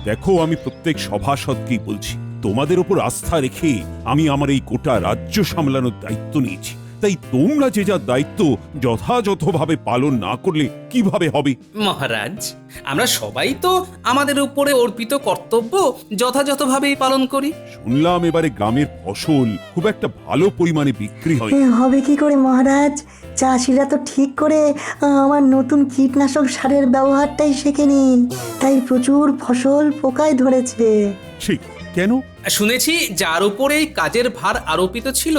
দেখো, আমি প্রত্যেক সভাসদকেই বলছি, তোমাদের উপর আস্থা রেখে আমি আমার এই গোটা রাজ্য সামলানোর দায়িত্ব নিয়েছি। তাই তোমরা যে যা দায়িত্ব যথাযথভাবে পালন না করলে কিভাবে হবে? মহারাজ, আমরা সবাই তো আমাদের উপরে অর্পিত কর্তব্য যথাযথভাবেই পালন করি। শুনলাম এবারে গ্রামের ফসল খুব একটা ভালো পরিমাণে বিক্রি হয়। হবে কি করে মহারাজ? চাষিরা তো ঠিক করে আমার নতুন কীটনাশক সারের ব্যবহারটাই শেখেনি, তাই প্রচুর ফসল পোকায় ধরেছে। ঠিক কেন? শুনেছি যার উপরে কাজের ভার আরোপিত ছিল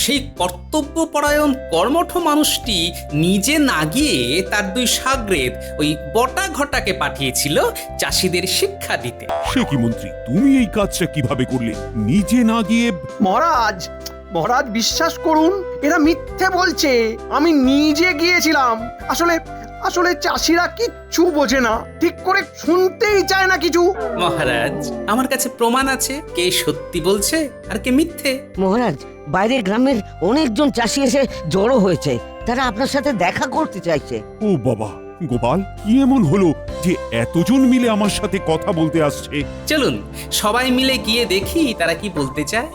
সেই কর্তব্যপরায়ণ কর্মঠ মানুষটি নিজে না গিয়ে তার দুই শাগরেদ ওই বটা ঘটাকে পাঠিয়েছিল চাষিদের শিক্ষা দিতে। সে কি মন্ত্রী, তুমি এই কাজটা কিভাবে করলে? নিজে না গিয়ে? মহারাজ মহারাজ বিশ্বাস করুন, এরা মিথ্যে বলছে। আমি নিজে গিয়েছিলাম। আসলে আসলে চাষিরা কিচ্ছু বোঝে না, ঠিক করে শুনতেই চায় না কিছু। মহারাজ, আমার কাছে প্রমাণ আছে কে সত্যি বলছে আর কে মিথ্যে। মহারাজ, বাইরের গ্রামের অনেকজন চাষি এসে জড়ো হয়েছে, তারা আপনার সাথে দেখা করতে চাইছে। ও বাবা, গোপাল, কি এমন হলো যে এতজন মিলে আমার সাথে কথা বলতে আসছে? চলুন সবাই মিলে গিয়ে দেখি তারা কি বলতে চায়।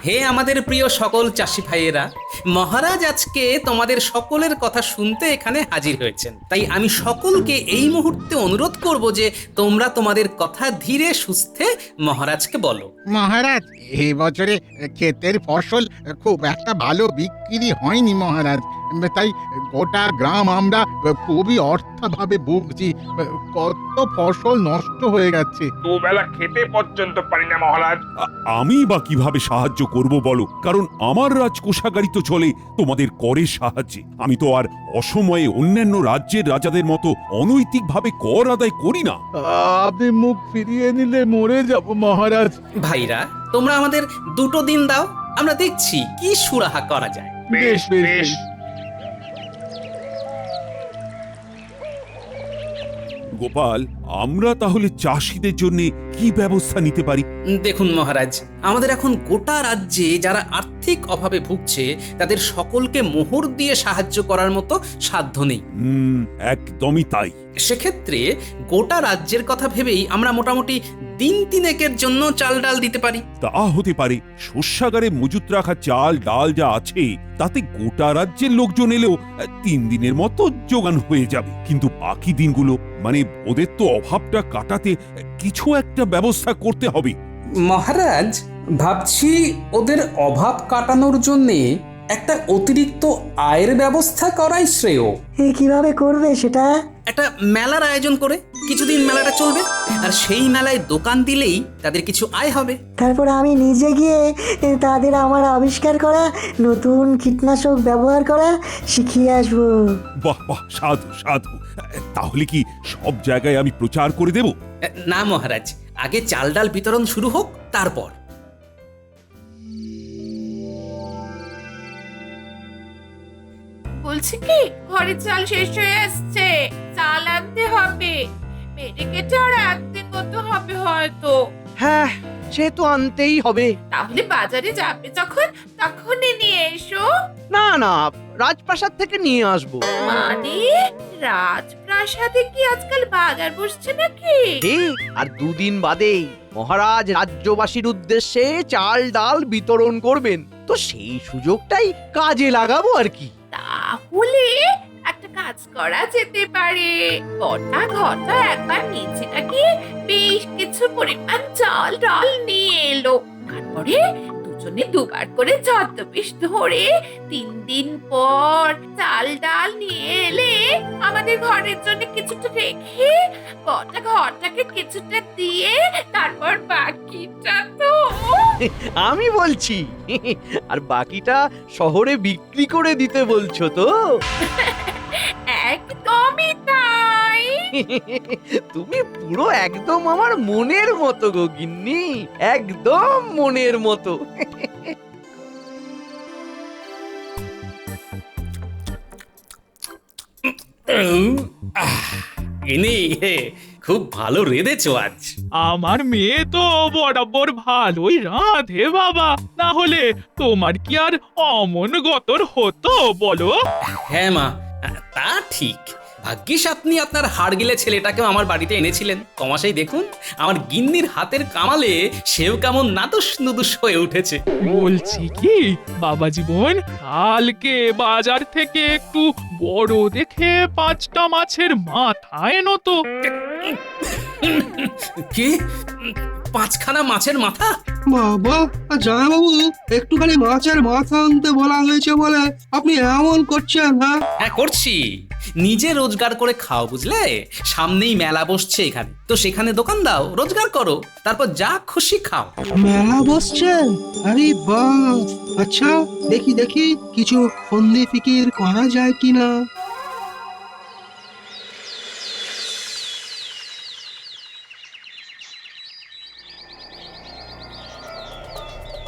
হে আমাদের প্রিয় সকল চাষি ভাইয়েরা, মহারাজ আজকে তোমাদের সকলের কথা শুনতে এখানে হাজির হয়েছেন। তাই আমি সকলকে এই মুহূর্তে অনুরোধ করব যে তোমরা তোমাদের কথা ধীরে সুস্থে মহারাজকে বলো। মহারাজ, এই বছরে ক্ষেতের ফসল খুব একটা ভালো বিক্রি হয়নি মহারাজ, তাই গোটা গ্রাম আমরা খুবই অর্থাভাবে ভুগছি। কত ফসল নষ্ট হয়ে গেছে। দুবেলা খেতে পর্যন্ত পারি না মহারাজ। আমি বা কিভাবে সাহায্য করব বলো? কারণ আমার রাজকোষাগারই তো চলে তোমাদের করের সাহায্যে। আমি তো আর অসময়ে অন্যান্য রাজ্যের রাজাদের মতো অনৈতিকভাবে কর আদায় করি না। আপনি মুখ ফিরিয়ে নিলে মরে যাব মহারাজ। ভাইরা, তোমরা আমাদের 2 দিন দাও, আমরা দেখছি কি সুরাহা করা যায়। বেশ বেশ। গোপাল, আমরা তাহলে চাষিদের জন্য কি ব্যবস্থা নিতে পারি? দেখুন মহারাজ, আমাদের এখন গোটা রাজ্যে যারা আর্থিক অভাবে ভুগছে তাদের সকলকে মোহর দিয়ে সাহায্য করার মতো সাধ্য নেই। একদমই তাই। সেক্ষেত্রে গোটা রাজ্যের কথা ভেবেই আমরা মোটামুটি দিন 3 জন্য চাল ডাল দিতে পারি। তা হতে পারে। শস্যাগারে মজুত রাখা চাল ডাল যা আছে তাতে গোটা রাজ্যের লোকজন এলেও 3 দিনের মতো জোগান হয়ে যাবে। কিন্তু বাকি দিনগুলো, মানে ওদের তো অভাবটা কাটাতে কিছু একটা ব্যবস্থা করতে হবে। মহারাজ, ভাবছি ওদের অভাব কাটানোর জন্যে একটা অতিরিক্ত আয়ের ব্যবস্থা করাই শ্রেয়। কিভাবে করবে সেটা? একটা মেলার আয়োজন করে কিছুদিন মেলাটা চলবে, আর সেই মেলায় দোকান দিলেই তাদের কিছু আয় হবে। তারপর আমি নিজে গিয়ে তাদের আমার আবিষ্কার করা নতুন কীটনাশক ব্যবহার করা শিখিয়ে আসবো। বাহ বাহ, সাধু সাধু। তাহলে কি সব জায়গায় আমি প্রচার করে দেব? না মহারাজ, আগে চাল ডাল বিতরণ শুরু হোক, তারপর। বলছি কি, ঘরে চাল শেষ হয়ে আসছে, চাল আনতে হবে। মেরে কেটে আর 1 দিন মতো হবে হয়তো। হ্যাঁ, সে তো আনতেই হবে। তাহলে বাজারে যাবে যখন তখনই নিয়ে এসো। না না, রাজপ্রাসাদ থেকে নিয়ে আসবো। মানে রাজপ্রাসাদে কি আজকাল বাজার বসছে নাকি? আর 2 দিন বাদেই মহারাজ রাজ্যবাসীর উদ্দেশ্যে চাল ডাল বিতরণ করবেন, তো সেই সুযোগটাই কাজে লাগাবো আর কি। তাহলে একটা কাজ করা যেতে পারে। ঘটা ঘটা একবার নিচে নাকি বেশ কিছু পরিমাণ চাল ডাল নিয়ে এলো, তারপরে দুজনে দুবার করে ছদ্মবেশ ধরে 3 দিন পর চাল ডাল নিয়ে এলে আমাদের ঘরের জন্য কিছুটা রেখে গোটা ঘরটাকে কিছুটা দিয়ে তারপর বাকিটা তো আমি বলছি, আর বাকিটা শহরে বিক্রি করে দিতে বলছো তো? একদমই তাই। তুমি পুরো একদম আমার মনের মতো গো গিন্নি, একদম মনের মতো। ইনি খুব ভালো রেঁধেছো আজ। আমার মেয়ে তো বরাবর ভালোই রাঁধে বাবা, না হলে তোমার কি আর অমন গতর হতো বলো? হ্যাঁ মা, তা ঠিক। ভাগ্যিস আপনি আপনার হাড়গিলে ছেলেটাকেও আমার বাড়িতে এনেছিলেন। কমাসেই দেখুন আমার গিন্নির হাতের কামালে সেও কেমন নাদুস নুদুস হয়ে উঠেছে। বলছি কি বাবা জীবন, কালকে বাজার থেকে একটু বড় দেখে 5টা মাছের মাথা এনো তো। কি, 5খানা মাছের মাথা? বাবা, জামাইবাবু একটুখানি মাছের মাথা আনতে বলা হয়েছে বলে আপনি এমন করছেন? হ্যাঁ করছি, নিজে রোজগার করে খাও বুঝলে। সামনেই মেলা বসছে এখানে, তো সেখানে দোকান দাও, রোজগার করো, তারপর যা খুশি খাও। মেলা বসছে? আরে বাহ, আচ্ছা দেখি দেখি কিছু ফন্দি ফিকির করা যায় কিনা।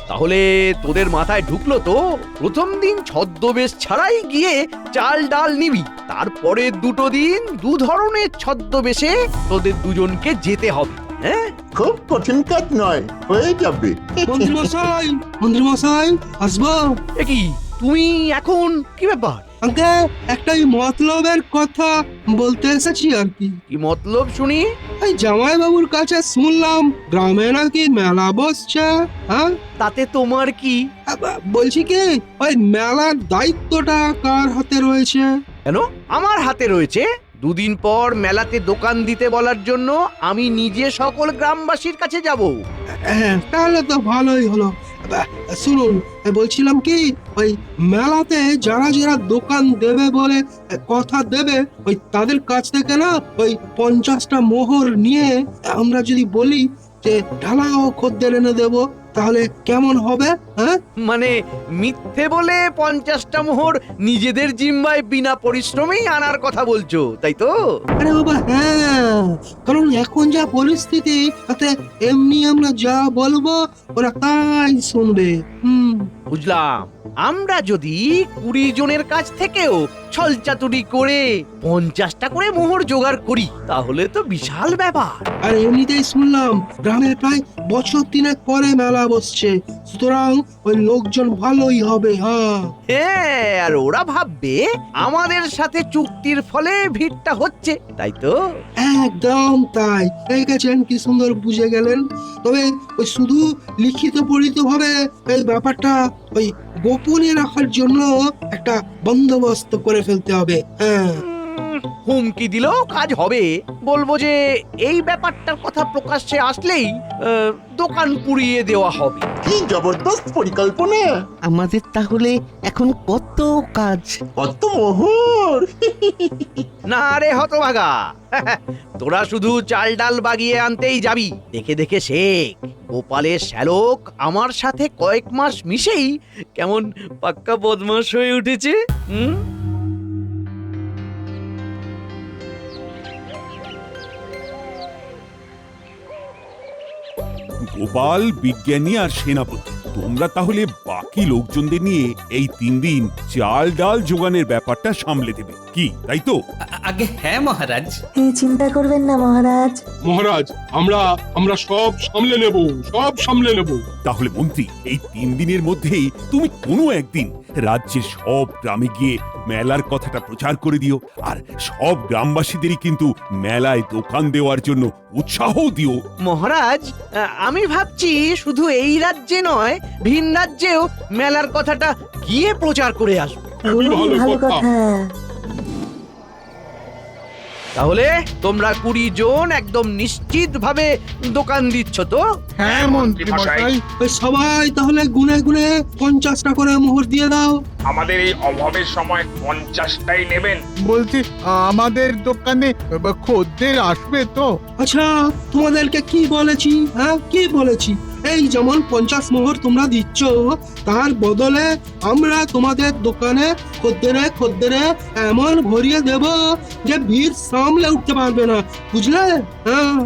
তাহলে তোদের মাথায় ঢুকলো তো প্রথম দিন ছদ্মবেশ ছাড়াই গিয়ে চাল ডাল নিবি, তারপরে 2 দিন 2 ধরনের ছদ্মবেশে তোদের দুজনকে যেতে হবে। হ্যাঁ, খুব কঠিন কাজ নয়, হয়ে যাবে। মন্ত্রী মশাই, মন্ত্রী মশাই আসবো? এ কি তুমি এখন কি ব্যাপার? আগে একটাই মতলবের কথা বলতে এসেছি আর কি। কি মতলব শুনি? এই জামাইবাবুর কাছে শুনলাম গ্রামে নাকি মেলা বসছে। হ্যাঁ, তাতে তোমার কি? বলছি কি ওই মেলার দায়িত্বটা কার হাতে রয়েছে? কেন আমার হাতে রয়েছে? 2 দিন পর মেলাতে দোকান দিতে বলার জন্য আমি নিজে সকল গ্রামবাসীর কাছে যাব। হ্যাঁ, তাহলে তো ভালোই হলো। শুনুন, বলছিলাম কি ওই মেলাতে যারা যারা দোকান দেবে বলে কথা দেবে, ওই তাদের কাছ থেকে না ওই 50টা মোহর নিয়ে আমরা যদি বলি যে ঢালাও খদ্দের এনে দেবো, তাহলে কেমন হবে? হ্যাঁ, মানে মিথ্যে বলে 50টা মোহর নিজেদের জিম্মায় বিনা পরিশ্রমেই আনার কথা বলছো, তাই তো? আরে বাবা হ্যাঁ, কারণ এখন যা পরিস্থিতি, তাতে এমনি আমরা যা বলবো ওরা তাই শুনবে। বুঝলাম। আমরা যদি 20 জনের কাছ থেকেও ছলচাতুরি করে 50টা করে মোহর জোগাড় করি, তাহলে তো বিশাল ব্যাপার। আর এমনিতেই শুনলাম গ্রামে প্রায় বছর 3 পরে মেলা বসছে, সুতরাং ওই লোকজন ভালোই হবে। হ্যাঁ, আর ওরা ভাববে আমাদের সাথে চুক্তির ফলে ভিড়টা হচ্ছে, তাই তো? একদম তাই। দেখেছেন কি সুন্দর বুঝে গেলেন। তবে ওই শুধু লিখিত পরিত ভাবে এই ব্যাপারটা ওই গোপনে রাখার জন্য একটা বন্দোবস্ত করে ফেলতে হবে। হ্যাঁ, হুমকি দিলেও কাজ হবে। বলবো যে এই ব্যাপারটার কথা প্রকাশ্যে আসলেই দোকান পুড়িয়ে দেওয়া হবে। কি জবরদস্ত পরিকল্পনা! আমাদের তাহলে এখন কত কাজ, কত মোহর! না রে হতভাগা, তোরা শুধু চাল ডাল বাগিয়ে আনতেই যাবি। দেখে দেখে শেখ, গোপালের শ্যালক আমার সাথে কয়েক মাস মিশেই কেমন পাক্কা বদমাশ হয়ে উঠেছে। গোপাল, বিজ্ঞানী আর সেনাপতি, তোমরা তাহলে বাকি লোকজনদের নিয়ে এই 3 দিন চাল ডাল জোগানের ব্যাপারটা সামলে দেবে, কি তাই তো? আগে হ্যাঁ মহারাজ। চিন্তা করবেন না মহারাজ। মহারাজ, আমরা সব সামলে নেব, সব সামলে নেব। তাহলে মন্ত্রী, এই 3 দিনের মধ্যেই তুমি কোনো একদিন রাজ্যের সব গ্রামে গিয়ে মেলার কথাটা প্রচার করে দিও, আর সব গ্রামবাসীদেরই কিন্তু মেলায় দোকান দেওয়ার জন্য উৎসাহ দিও। মহারাজ, আমি ভাবছি শুধু এই রাজ্যে নয়, ভিন রাজ্যেও মেলার কথাটা গিয়ে প্রচার করে আসবো। ভালো কথা। তাহলে তোমরা 20 জন একদম নিশ্চিত ভাবে দোকান দিচ্ছ তো? হ্যাঁ মন্ত্রী মশাই। সবাই তাহলে গুনে গুনে 50টা করে মোহর দিয়ে দাও। আমাদের এই অভাবের সময় 50টাই নেবেন? বলছি আমাদের দোকানে খদ্দের আসবে তো? আচ্ছা, তোমাদেরকে কি বলেছি? হ্যাঁ, কি বলেছি? এই যেমন 50 মোহর তোমরা দিচ্ছ, তার বদলে আমরা তোমাদের দোকানে খদ্দেরে এমন ভরিয়ে দেব যে ভিড় সামলে উঠতে পারবে না, বুঝলে? হ্যাঁ,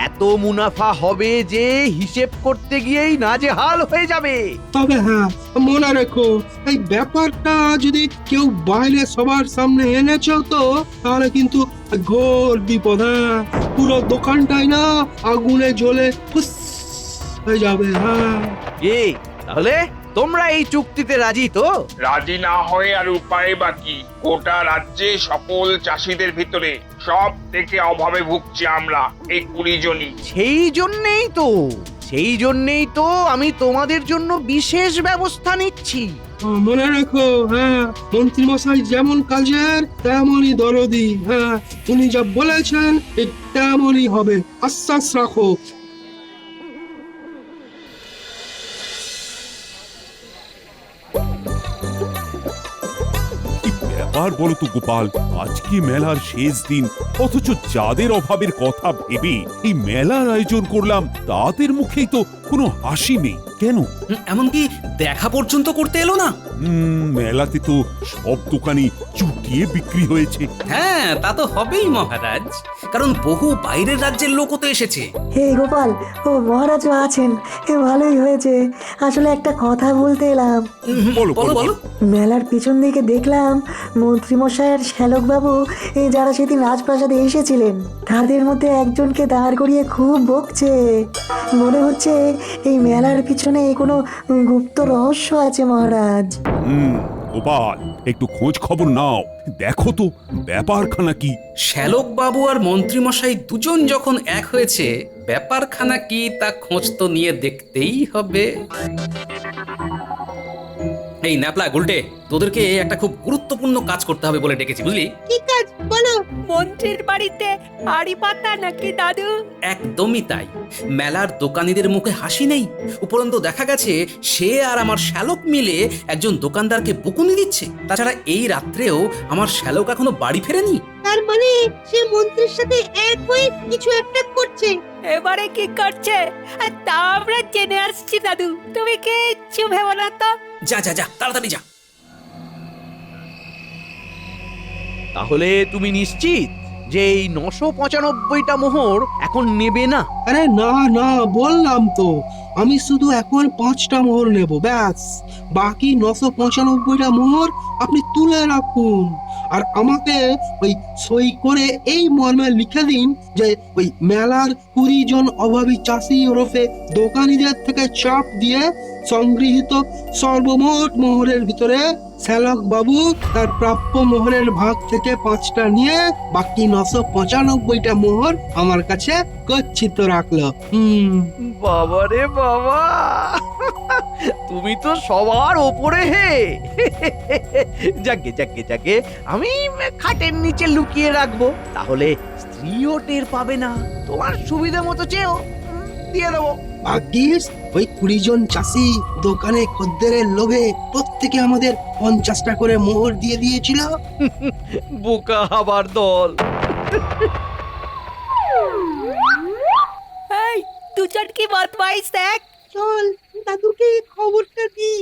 এত মুনাফা হবে যে হিসেব করতে গিয়েই নাজেহাল হয়ে যাবে। তবে হ্যাঁ, মনে রেখো, এই ব্যাপারটা যদি কেউ বাইরে সবার সামনে এনেছো তো তাহলে কিন্তু ঘোর বিপদ। পুরো দোকানটাই না আগুনে জ্বলে ফুস হয়ে যাবে। হ্যাঁ কি তাহলে তোমরা এই চুক্তিতে রাজি তো? রাজি না হয়ে আর উপায় বাকি, গোটা রাজ্যে সকল চাষিদের ভিতরে সব থেকে অভাবে ভুগছি আমরা এই 20 জনই। সেই জন্যেই তো আমি তোমাদের জন্য বিশেষ ব্যবস্থা নিচ্ছি। মনে রেখো, হ্যাঁ মন্ত্রী মশাই যেমন কাজের তেমনই দরদি। হ্যাঁ উনি যা বলেছেন ঠিক তেমনই হবে, আশ্বাস রাখো। কি ব্যাপার বলো তো গোপাল, আজকে মেলার শেষ দিন, অথচ যাদের অভাবের কথা ভেবে এই মেলার আয়োজন করলাম তাদের মুখেই তো কোনো হাসি নেই কেন? এমনকি দেখা পর্যন্ত করতে এলো না। মেলাতে তো সব দোকানই চুটিয়ে বিক্রি হয়েছে। হ্যাঁ তা তো হবেই মহারাজ, কারণ বহু বাইরের রাজ্যের লোকও তো এসেছে। হে গোপাল, ও মহারাজও আছেন, ভালোই হয়েছে। আসলে একটা কথা বলতে এলাম। বলো বলো। মেলার পিছন দিকে দেখলাম মন্ত্রীমশাই আর শ্যালকবাবু যারা সেদিন রাজপ্রাসাদে এসেছিলেন তাদের মধ্যে একজনকে দাঁড় করিয়ে খুব বকছে। মনে হচ্ছে এই মেলার পিছনে কোনো গুপ্ত রহস্য আছে মহারাজ। গোপাল, একটু খোঁজ খবর নাও, দেখো তো ব্যাপারখানা কি। শ্যালক বাবু আর মন্ত্রীমশাই দুজন যখন এক হয়েছে, ব্যাপারখানা কি তা খোঁজ তো নিয়ে দেখতেই হবে। এই ন্যাপলা গুলটে, তোদেরকে একটা খুব গুরুত্বপূর্ণ কাজ করতে হবে বলে ডেকেছি, বুঝলি? কি কাজ বলো? মন্ত্রীর বাড়িতে হাড়ি পাতা নাকি দাদু? একদমই তাই। মেলার দোকানীদের মুখে হাসি নেই, উপরন্তু দেখা গেছে সে আর আমার শ্যালক মিলে একজন দোকানদারকে বকুনি দিচ্ছে। তাছাড়া এই রাত্রেও আমার শ্যালক এখনো বাড়ি ফেরেনি। তার মানে সে মন্ত্রীর সাথে এক হয়ে কিছু একটা করছে। এবারে কি করছে তা আমরা জেনে আসছি দাদু, তুমি কিচ্ছু ভেবো না তো। যা যা যা, তাড়াতাড়ি যা। তাহলে তুমি নিশ্চিত যে এই 995টা মোহর এখন নেবে না? আরে না না, বললাম তো আমি শুধু এখন 5টা মোহর নেব, ব্যাস। বাকি 995টা মোহর আপনি তুলে রাখুন আর আমাকে ওই সই করে এই মর্মে লিখে দিন যে ওই মেলার 20 জন অভাবী চাষি ওরফে দোকানীদের থেকে চাপ দিয়ে সংগৃহীত সর্বমোট মোহরের ভিতরে শ্যালক বাবু তার প্রাপ্য মোহরের ভাগ থেকে 5টা নিয়ে বাকি 995টা মোহর আমার কাছে গচ্ছিত রাখলো। বাবারে বাবা, তুমি তো সবার ওপরে হে। যাকে যাকে যাকে আমি খাটের নিচে লুকিয়ে রাখবো, তাহলে স্ত্রীও টের পাবে না। তোমার সুবিধা মতো চেয়েও দিয়ে দেবো। ভাগ্যিস ওই 20 জন চাষি দোকানে খদ্দেরের লোভে প্রত্যেকে আমাদের 50টা করে মোহর দিয়ে দিয়েছিল। বোকা হবার দল। এই দুজন কি বদমাইশ দেখ, চল দাদুকে খবরটা দি।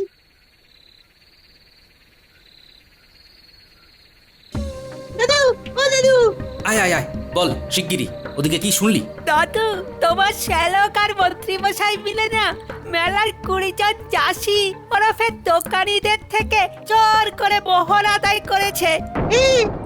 দাদু, ও দাদু। আয় আয় আয়, বল শিগগিরি, ওদিকে কি শুনলি? দাদু, তোমার শ্যালক আর মন্ত্রী মশাই মিলে না মেলার 20 জন চাষি ওরফে দোকানীদের থেকে জোর করে মোহর আদায় করেছে।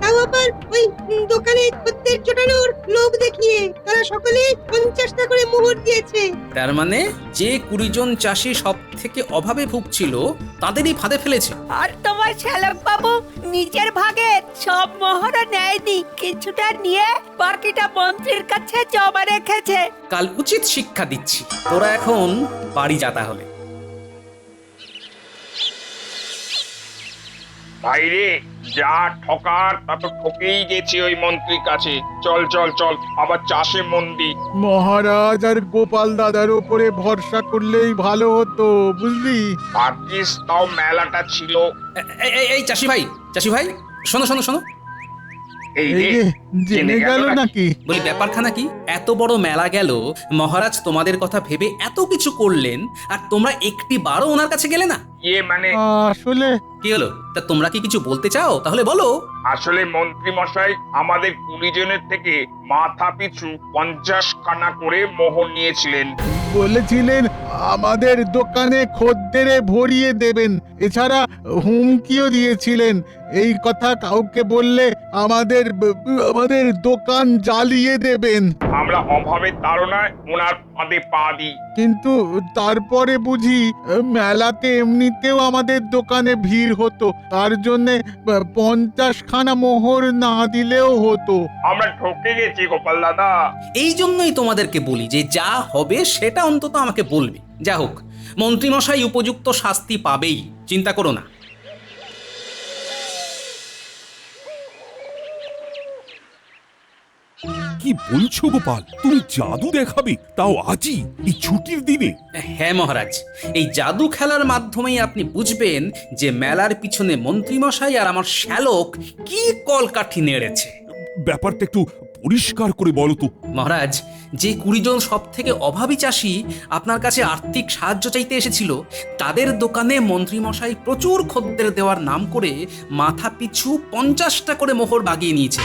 তাও আবার ওই দোকানে খদ্দের জোটানোর লোভ দেখিয়ে তারা সকলে 50টা করে মোহর দিয়েছে। তার মানে যে 20 জন চাষি সব থেকে অভাবে ভুগছিল তাদেরই ফাঁদে ফেলেছে। আর তোমার শ্যালক বাবু নিজের ভাগে সব মোহর নেয়নি, কিছুটা নিয়ে বাকিটা মন্ত্রীর কাছে জমা রেখেছে। কাল উচিত শিক্ষা দিচ্ছি, তোরা এখন বাড়ি যা তাহলে। ভাইরে, যা ঠকার তা তো ঠকেই গেছি ওই মন্ত্রীর কাছে। চল চল চল, আবার চাষে মন দি। মহারাজ আর গোপাল দাদার উপরে ভরসা করলেই ভালো হতো, বুঝলি? ভাগ্যিস তাও মেলাটা ছিল। এই চাষি ভাই, চাষি ভাই, শোনো শোনো শোনো। এই এই যে জেনে গেল নাকি? বলি ব্যাপারখানা কি? এত বড় মেলা গেল, মহারাজ তোমাদের কথা ভেবে এত কিছু করলেন, আর তোমরা একটি বারও ওনার কাছে গেলে না। ইয়ে মানে আসলে কি হলো তা তোমরা কি কিছু বলতে চাও তাহলে বলো। আসলে মন্ত্রী মশাই আমাদের 20 জনের থেকে মাথা পিছু 50 খানা করে মোহর নিয়েছিলেন। বলেছিলেন আমাদের দোকানে খদ্দেরে ভরিয়ে দেবেন, এছাড়া হুমকিও দিয়েছিলেন এই কথা কাউকে বললে আমাদের দোকান জ্বালিয়ে দেবেন। আমরা অভাবের তাড়নায় ওনার ফাঁদে পা দিই। কিন্তু তারপরে বুঝি মেলাতে এমনিতেও আমাদের দোকানে ভিড় হতো, তার জন্যে 50 খানা মোহর না দিলেও হতো। আমরা ঠকে গেছি গোপাল দাদা। এই জন্যই তোমাদেরকে বলি যে যা হবে সেটা অন্তত আমাকে বলবে। যা হোক, মন্ত্রীমশাই উপযুক্ত শাস্তি পাবেই, চিন্তা করো না। কি বলছো গোপাল, তুমি জাদু দেখাবে, তাও আজই এই ছুটির দিনে? হ্যাঁ মহারাজ, এই জাদু খেলার মাধ্যমেই আপনি বুঝবেন যে মেলার পিছনে মন্ত্রীমশাই আর আমার শ্যালক কি কলকাঠি নেড়েছে। ব্যাপারটা একটু পরিষ্কার করে বলো তো। মহারাজ, যে 20 জন সব থেকে অভাবী চাষি আপনার কাছে আর্থিক সাহায্য চাইতে এসেছিল, তাদের দোকানে মন্ত্রীমশাই প্রচুর খদ্দের দেওয়ার নাম করে মাথা পিছু 50টা করে মোহর বাগিয়ে নিয়েছে।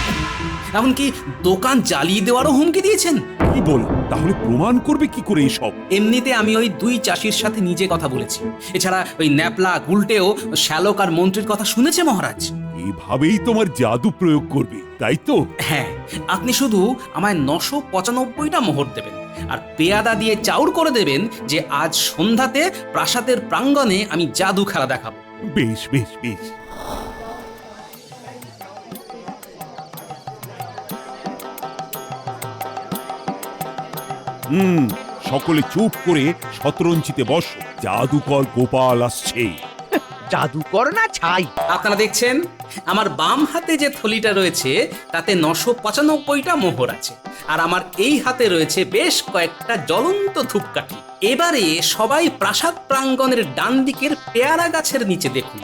এমনকি দোকান জ্বালিয়ে দেওয়ারও হুমকি দিয়েছেন। কি বল, তাহলে প্রমাণ করবে কি করে এসব? এমনিতে আমি ওই 2 চাষির সাথে নিজে কথা বলেছি। এছাড়া ওই ন্যাপলা গুলটেও শ্যালক আর মন্ত্রীর কথা শুনেছে মহারাজ। এভাবেই তোমার জাদু প্রয়োগ করবে, তাই তো? হ্যাঁ, আপনি শুধু আমায় 995টা মোহর দেবেন আর পেয়াদা দিয়ে চাউর করে দেবেন যে আজ সন্ধ্যাতে প্রাসাদের প্রাঙ্গণে আমি জাদু খেলা দেখাবো। বেশ বেশ বেশ। সকলে চুপ করে শতরঞ্চিতে বস, জাদুকর গোপাল আসছে। জাদুকর না ছাই। আপনারা দেখছেন আমার বাম হাতে যে থলিটা রয়েছে তাতে 995টা মোহর আছে, আর আমার এই হাতে রয়েছে বেশ কয়েকটা জ্বলন্ত ধূপকাঠি। এবারে সবাই প্রাসাদ প্রাঙ্গণের ডান দিকের পেয়ারা গাছের নিচে দেখুন।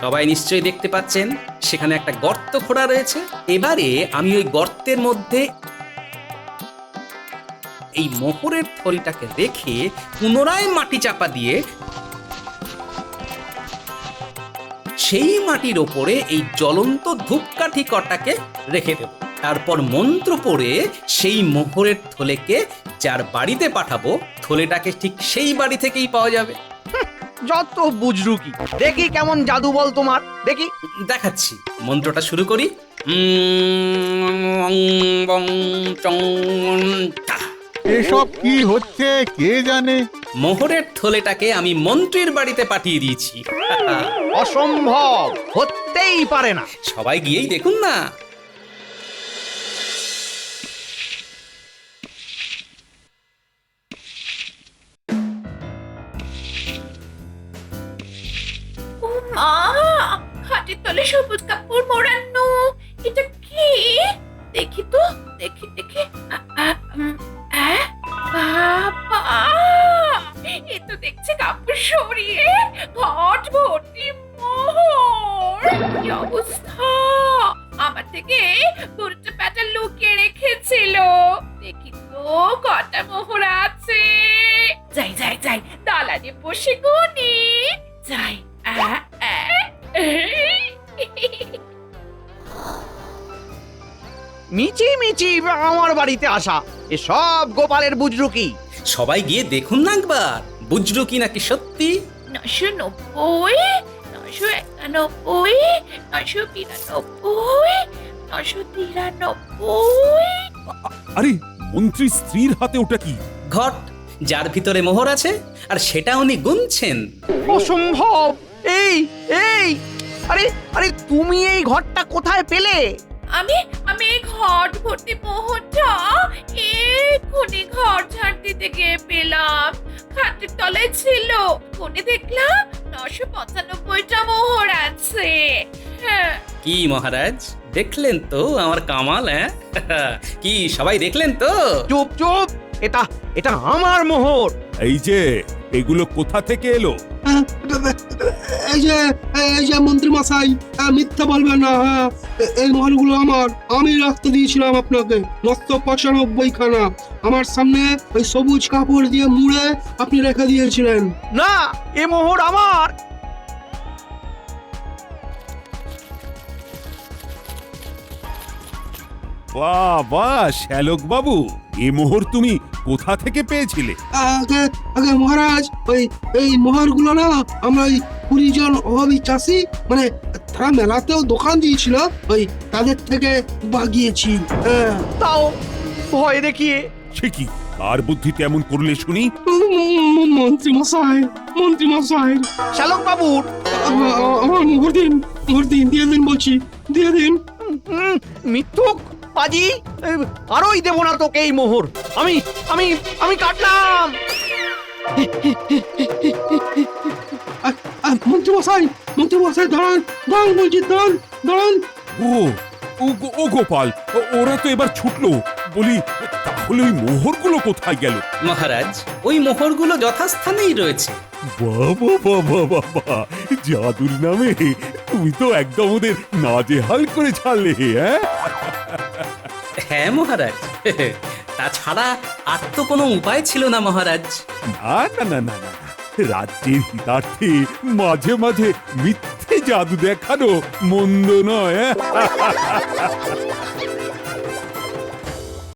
সবাই নিশ্চয়ই দেখতে পাচ্ছেন সেখানে একটা গর্ত খোঁড়া রয়েছে। এবারে আমি ওই গর্তের মধ্যে এই মোহরের থলিটাকে রেখে পুনরায় মাটি চাপা দিয়ে সেই মাটির ওপরে এই জ্বলন্ত ধূপকাঠি কটাকে রেখে দেব। তারপর মন্ত্র পড়ে সেই মোহরের থলেকে যার বাড়িতে পাঠাবো, থলেটাকে ঠিক সেই বাড়ি থেকেই পাওয়া যাবে। যত বুজরুকি, দেখি কেমন জাদু বল তোমার, দেখি। দেখাচ্ছি, মন্ত্রটা শুরু করি। এসব কি হচ্ছে কে জানে? মোহরের থলেটাকে আমি মন্ত্রীর বাড়িতে পাঠিয়ে দিয়েছি। অসম্ভব, হতেই পারে না। সবাই গিয়েই দেখুন না। ও মা, খাটের তলে সবুজ কাপড় মোড়ানো, এটা কি? দেখি তো, দেখি দেখি। বাবা, এ তো দেখছি কাপড় সরিয়ে ঘট ভর্তি মোহর। কি অবস্থা! আমার থেকে দুটো প্যাটা লুকিয়ে রেখেছিল। দেখি তো কটা মোহর আছে। যাই যাই যাই, দালানে বসে গুনি। যাই। মিচি মিচি আমার বাড়িতে আসা, এসব গোপালের বুজরুকি। সবাই গিয়ে দেখুন না একবার, বুঝলো কি নাকি সত্যি। 990, 991, 992, 993। আরে মন্ত্রী স্ত্রীর হাতে ওটা কি? ঘট, যার ভিতরে মোহর আছে, আর সেটা উনি গুনছেন। অসম্ভব! এই এই, আরে আরে, তুমি এই ঘরটা কোথায় পেলে? আমি এই ঘট ভর্তি মোহরটা এক্ষুনি ঘর ঝাড় দিতে গিয়ে পেলাম। খাটের তলায় ছিল, কোণে দেখলাম 995টা মোহর আছে। হ্যাঁ। কি মহারাজ, দেখলেন তো আমার কামাল? কি সবাই দেখলেন তো? চুপ চুপ, এটা এটা আমার মোহর। এই যে এগুলো কোথা থেকে এলো? এই যে মন্ত্রী মশাই, মিথ্যা বলবেন না। হ্যাঁ, এই মোহরগুলো আমার, আমি রাখতে দিয়েছিলাম আপনাকে 995 খানা। আমার সামনে ওই সবুজ কাপড় দিয়ে মুড়ে আপনি রেখে দিয়েছিলেন। না, এ মোহর আমার। বাহ বাহ শ্যালক বাবু, এ মোহর তুমি কোথা থেকে পেয়েছিলে? আগে আগে মহারাজ, এই মোহরগুলো না আমরা ওই 20 জন অভাবী চাষি, মানে তারা মেলাতেও দোকান দিয়েছিল, ওই তাদের থেকে বাগিয়েছি। হ্যাঁ। তাও ভয় দেখিয়ে। সে কি, কার বুদ্ধি তেমন করলে শুনি? মন্ত্রী মশাই শ্যালক বাবুর। আমার মোহর দিন দিয়ে দিন বলছি, দিয়ে দিন। মিথ্যুক পাজি, আরোই দেব না তোকে এই মোহর। আমি আমি আমি কাটলাম। মন্ত্রী মশাই দাঁড়ান বলছি, দাঁড়ান। ও গোপাল, ওরা তো এবার ছুটলো। বলি, তাহলে ওই মোহরগুলো কোথায় গেল? মহারাজ, ওই মোহরগুলো যথাস্থানেই রয়েছে। বাবা বাবা বাবা, জাদুর নামে তুমি তো একদম ওদের নাজেহাল করে ছাড়লে। হ্যাঁ মহারাজ, তাছাড়া আর তো কোনো উপায় ছিল না মহারাজ। না, রাজ্যের হিতার্থে মাঝে মাঝে মিথ্যে জাদু দেখানো মন্দ নয়।